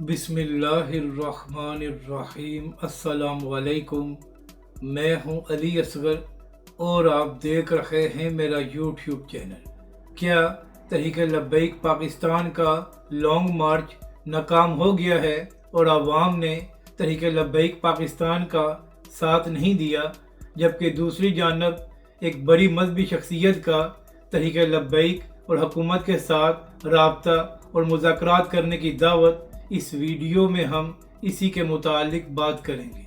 बिस्मिल्लाहिर्रहमानिर्रहीम। अस्सलाम वालेकुम। मैं हूं अली असगर और आप देख रहे हैं मेरा यूट्यूब चैनल। क्या तहरीक लब्बैक पाकिस्तान का लॉन्ग मार्च नाकाम हो गया है और आवाम ने तहरीक लब्बैक पाकिस्तान का साथ नहीं दिया, जबकि दूसरी जानब एक बड़ी मजहबी शख्सियत का तहरीक लब्बैक और हुकूमत के साथ राब्ता और मुज़ाकरात करने की दावत। इस वीडियो में हम इसी के मुतालिक बात करेंगे।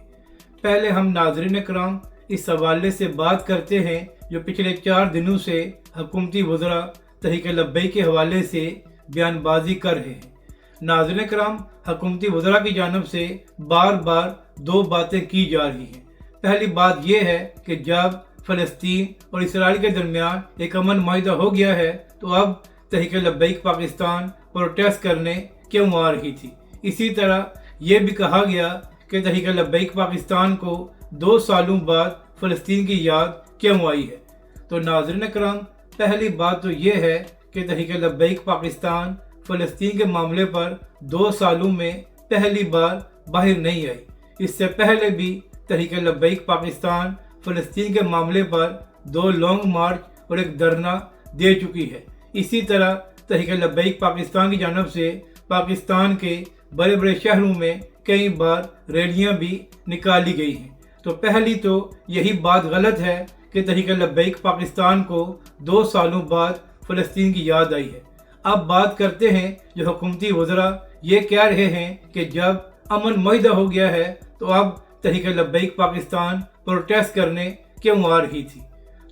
पहले हम नाज़रीन कराम इस हवाले से बात करते हैं जो पिछले 4 दिनों से हुकूमती वज़रा तहरीक लब्बैक के हवाले से बयानबाजी कर रहे हैं। नाज़रीन कराम, हुकूमती वज़रा की जानब से बार बार 2 बातें की जा रही हैं। पहली बात यह है कि जब फ़लस्तीन और इसराइल के दरमियान एक अमन माहिदा हो गया है तो अब तहरीक लब्बैक पाकिस्तान प्रोटेस्ट करने क्यों आ रही थी। इसी तरह यह भी कहा गया कि तहरीक लब्बैक पाकिस्तान को 2 सालों बाद फ़लस्तीन की याद क्यों आई है। तो नाज़रीन करम, पहली बात तो यह है कि तहरीक लब्बैक पाकिस्तान फ़लस्तीन के मामले पर 2 सालों में पहली बार बाहर नहीं आई। इससे पहले भी तहरीक लब्बैक पाकिस्तान फ़लस्तीन के मामले पर 2 लॉन्ग मार्च और एक धरना दे चुकी है। इसी तरह तहरीक लब्बैक पाकिस्तान की जानब से पाकिस्तान के बड़े बड़े शहरों में कई बार रैलियां भी निकाली गई हैं। तो पहली तो यही बात गलत है कि तहरीक लब्बैक पाकिस्तान को 2 सालों बाद फ़लस्तीन की याद आई है। अब बात करते हैं जो हुकूमती वज़रा ये कह रहे हैं कि जब अमन मुअहदा हो गया है तो अब तहरीक लब्बैक पाकिस्तान प्रोटेस्ट करने क्यों आ रही थी।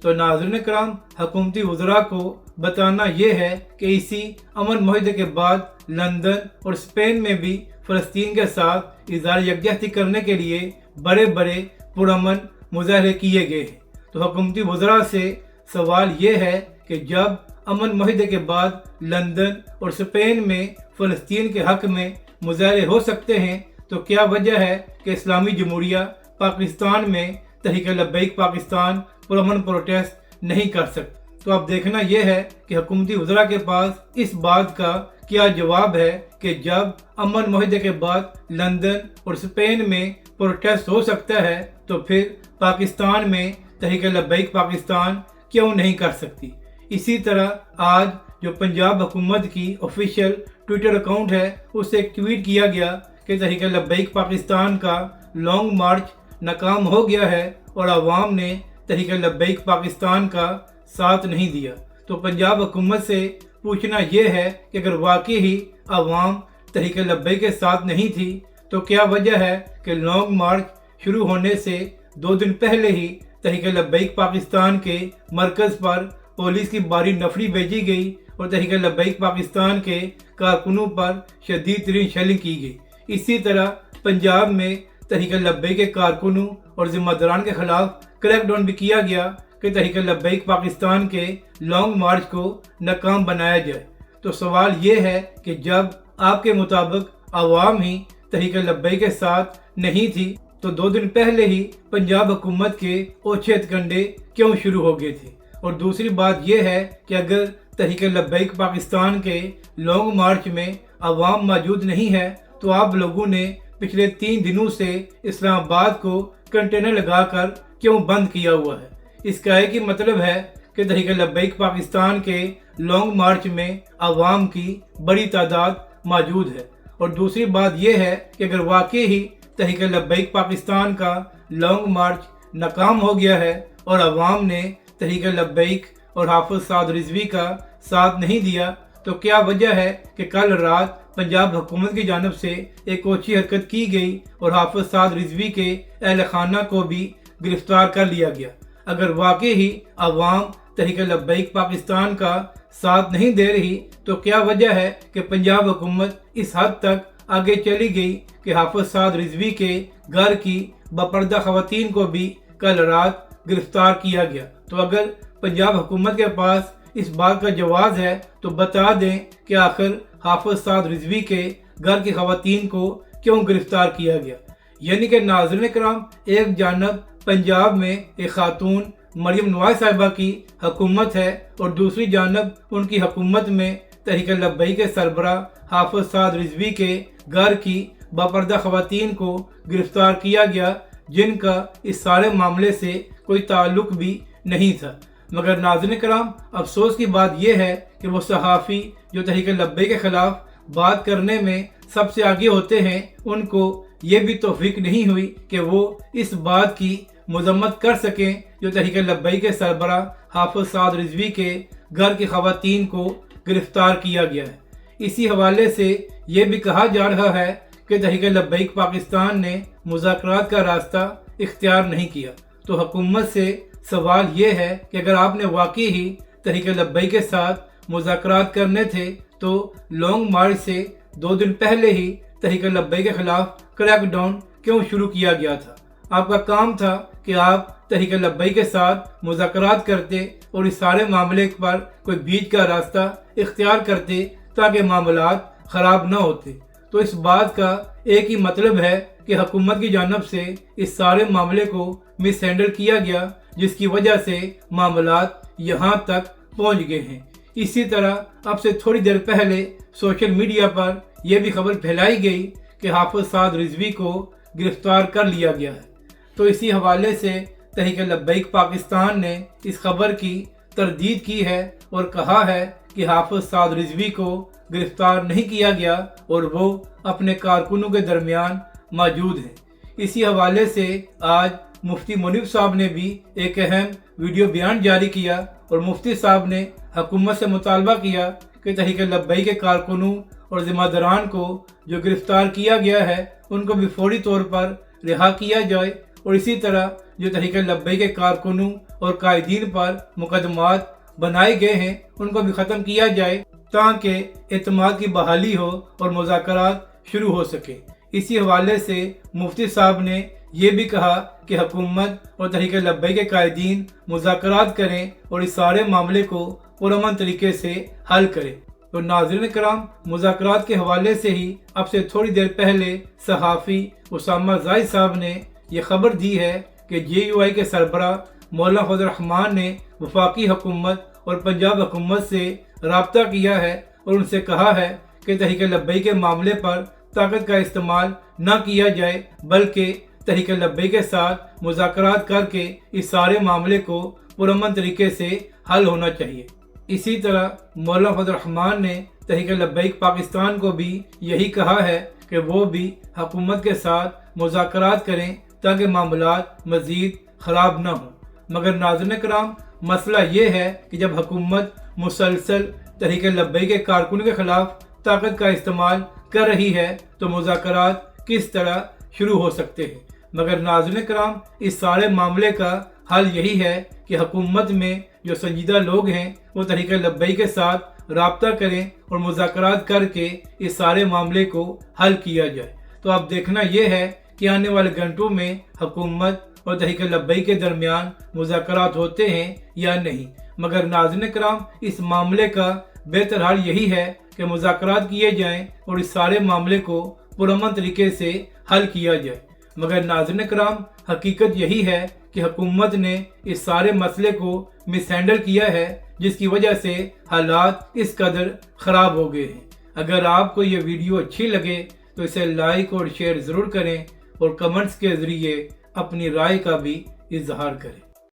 तो नाज़रीन कराम, हुकूमती वज़रा को बताना यह है कि इसी अमन मुअहदे के बाद लंदन और स्पेन में भी फ़लस्तीन के साथ इज़हार यकजहती करने के लिए बड़े बड़े पुरअमन मुज़ाहरे किए गए हैं। तो हुकूमती वज़रा से सवाल ये है कि जब अमन मुअहदे के बाद लंदन और स्पेन में फ़लस्तीन के हक़ में मुज़ाहरे हो सकते हैं तो क्या वजह है कि इस्लामी जमहूरिया पाकिस्तान में तहरीक लब्बैक पाकिस्तान पुरअमन प्रोटेस्ट नहीं कर सकते। तो अब देखना यह है कि हुकूमती वज़रा के पास इस बात का क्या जवाब है कि जब अमन मुअहदे के बाद लंदन और स्पेन में प्रोटेस्ट हो सकता है तो फिर पाकिस्तान में तहरीक लब्बैक पाकिस्तान क्यों नहीं कर सकती। इसी तरह आज जो पंजाब हुकूमत की ऑफिशियल ट्विटर अकाउंट है उससे एक ट्वीट किया गया कि तहरीक लब्बैक पाकिस्तान का लॉन्ग मार्च नाकाम हो गया है और आवाम ने तहरीक लब्बैक पाकिस्तान का साथ नहीं दिया। तो पंजाब हुकूमत से पूछना यह है कि अगर वाकई ही आवाम तहरीक लब्बैक के साथ नहीं थी तो क्या वजह है कि लॉन्ग मार्च शुरू होने से 2 दिन पहले ही तहरीक लब्बैक पाकिस्तान के मरकज़ पर पुलिस की भारी नफरी भेजी गई और तहरीक लब्बैक पाकिस्तान के कारकुनों पर शदीद तरीन शेलिंग की गई। इसी तरह पंजाब में तहरीक लब्बैक के कारकुनों और जिम्मेदारान के खिलाफ क्रैकडाउन भी किया गया कि तहरीक लब्बैक पाकिस्तान के लॉन्ग मार्च को नाकाम बनाया जाए। तो सवाल ये है कि जब आपके मुताबिक आवाम ही तहरीक लब्बैक के साथ नहीं थी तो 2 दिन पहले ही पंजाब हुकूमत के ओछे हथकंडे क्यों शुरू हो गए थे। और दूसरी बात यह है कि अगर तहरीक लब्बैक पाकिस्तान के लॉन्ग मार्च में आवाम मौजूद नहीं है तो आप लोगों ने पिछले 3 दिनों से इस्लामाबाद को कंटेनर लगाकर क्यों बंद किया हुआ है। इसका एक ही मतलब है कि तहरीक लब्बैक पाकिस्तान के लॉन्ग मार्च में आवाम की बड़ी तादाद मौजूद है। और दूसरी बात यह है कि अगर वाकई ही तहरीक लब्बैक पाकिस्तान का लॉन्ग मार्च नाकाम हो गया है और आवाम ने तहरीक लब्बैक और हाफिज साद रिजवी का साथ नहीं दिया तो क्या वजह है कि कल रात पंजाब हुकूमत की जानब से एक ओछी हरकत की गई और हाफिज साद रिजवी के अहल खाना को भी गिरफ्तार कर लिया गया। अगर वाकई ही आवाम तहरीक लब्बैक पाकिस्तान का साथ नहीं दे रही तो क्या वजह है कि पंजाब हुकूमत इस हद तक आगे चली गई कि हाफिज साद रिजवी के घर की बपर्दा खवातीन को भी कल रात गिरफ्तार किया गया। तो अगर पंजाब हुकूमत के पास इस बात का जवाब है तो बता दें कि आखिर हाफिज साद रिजवी के घर की खवातीन को क्यों गिरफ्तार किया गया। यानी कि नाज़रीन कराम, एक जानब पंजाब में एक खातून मरियम नवाज साहिबा की हुकूमत है और दूसरी जानब उनकी हुकूमत में तहरीक लब्बैक के सरबराह हाफिज साद रिजवी के घर की बापर्दा खवातीन को गिरफ्तार किया गया जिनका इस सारे मामले से कोई ताल्लुक भी नहीं था। मगर नाज़रीन कराम, अफसोस की बात यह है कि वो सहाफ़ी जो तहरीक लब्बैक के ख़िलाफ़ बात करने में सबसे आगे होते हैं, उनको ये भी तौफीक नहीं हुई कि वो इस बात की मजम्मत कर सकें जो तहरीक लब्बैक के सरबराह हाफ़िज़ साद रिज़वी के घर की ख़वातीन को गिरफ्तार किया गया है। इसी हवाले से ये भी कहा जा रहा है कि तहरीक लब्बैक पाकिस्तान ने मुज़ाकरात का रास्ता इख्तियार नहीं किया। तो हुकूमत से सवाल ये है कि अगर आपने वाकई ही तहरीक लब्बैक के साथ मुज़ाकरात करने थे तो लॉन्ग मार्च से 2 दिन पहले ही तहरीक लब्बैक के खिलाफ क्रैकडाउन क्यों शुरू किया गया था? आपका काम था कि आप तहरीक लब्बैक के साथ मुज़ाकरात करते और इस सारे मामले पर कोई बीच का रास्ता इख्तियार करते ताकि मामलात ख़राब न होते। तो इस बात का एक ही मतलब है कि हुकूमत की जानिब से इस सारे मामले को मिस हैंडल किया गया, जिसकी वजह से मामलात यहाँ तक पहुँच गए हैं। इसी तरह अब से थोड़ी देर पहले सोशल मीडिया पर यह भी खबर फैलाई गई कि हाफ़िज़ साद रिज़वी को गिरफ्तार कर लिया गया है। तो इसी हवाले से तहरीक लब्बैक पाकिस्तान ने इस खबर की तरदीद की है और कहा है कि हाफ़िज़ साद रिज़वी को गिरफ्तार नहीं किया गया और वो अपने कारकुनों के दरमियान मौजूद हैं। इसी हवाले से आज मुफ्ती मुनीब साहब ने भी एक अहम वीडियो बयान जारी किया और मुफ्ती साहब ने हुकूमत से मुतालबा किया कि तहरीक लब्बैक के कारकुनों और ज़िम्मेदारान को जो गिरफ्तार किया गया है उनको भी फौरी तौर पर रिहा किया जाए और इसी तरह जो तहरीक लब्बैक के कारकुनों और कायदीन पर मुकदमात बनाए गए हैं उनको भी ख़त्म किया जाए ताकि एतमाद की बहाली हो और मुज़ाकरात शुरू हो सके। इसी हवाले से मुफ्ती साहब ने यह भी कहा कि हुकूमत और तहरीक लब्बैक के कायदीन मुज़ाकरात करें और इस सारे मामले को पुरअमन तरीके से हल करें। तो नाज़रीन कराम, मुज़ाकरात के हवाले से ही अब से थोड़ी देर पहले सहाफ़ी उसामा ज़ाहिद साहब ने यह खबर दी है कि JUI के सरबराह मौलाना फजल रहमान ने वफाकी हुकूमत और पंजाब हुकूमत से रब्ता किया है और उनसे कहा है कि तहरीक लब्बैक के मामले पर ताकत का इस्तेमाल न किया जाए, बल्कि तहरीक लब्बैक के साथ मुज़ाकरात करके इस सारे मामले को पुरअमन तरीके से हल होना चाहिए। इसी तरह मौलाना फजल रहमान ने तहरीक लब्बैक पाकिस्तान को भी यही कहा है कि वो भी हुकूमत के साथ मुज़ाकरात करें ताकि मामलात मज़ीद ख़राब न हों। मगर नाज़रीन कराम, मसला ये है कि जब हुकूमत मुसलसल तहरीक लब्बैक के कारकुनों के खिलाफ ताकत का इस्तेमाल कर रही है तो मुज़ाकरात किस तरह शुरू हो सकते हैं। मगर नाज़रीन कराम, इस सारे मामले का हल यही है कि हुकूमत में जो संजीदा लोग हैं वो तहरीक लब्बैक के साथ रब्ता करें और मुज़ाकरात करके इस सारे मामले को हल किया जाए। तो अब देखना यह है कि आने वाले घंटों में हुकूमत और तहरीक लब्बैक के दरमियान मुज़ाकरात होते हैं या नहीं। मगर नाज़रीन कराम, इस मामले का बेहतर हल यही है कि मुज़ाकरात किए जाएं और इस सारे मामले को पुरअमन तरीके से हल किया जाए। मगर नाज़रीन कराम, हकीकत यही है कि हुकूमत ने इस सारे मसले को मिसहैंडल किया है, जिसकी वजह से हालात इस कदर ख़राब हो गए हैं। अगर आपको ये वीडियो अच्छी लगे तो इसे लाइक और शेयर ज़रूर करें और कमेंट्स के ज़रिए अपनी राय का भी इजहार करें।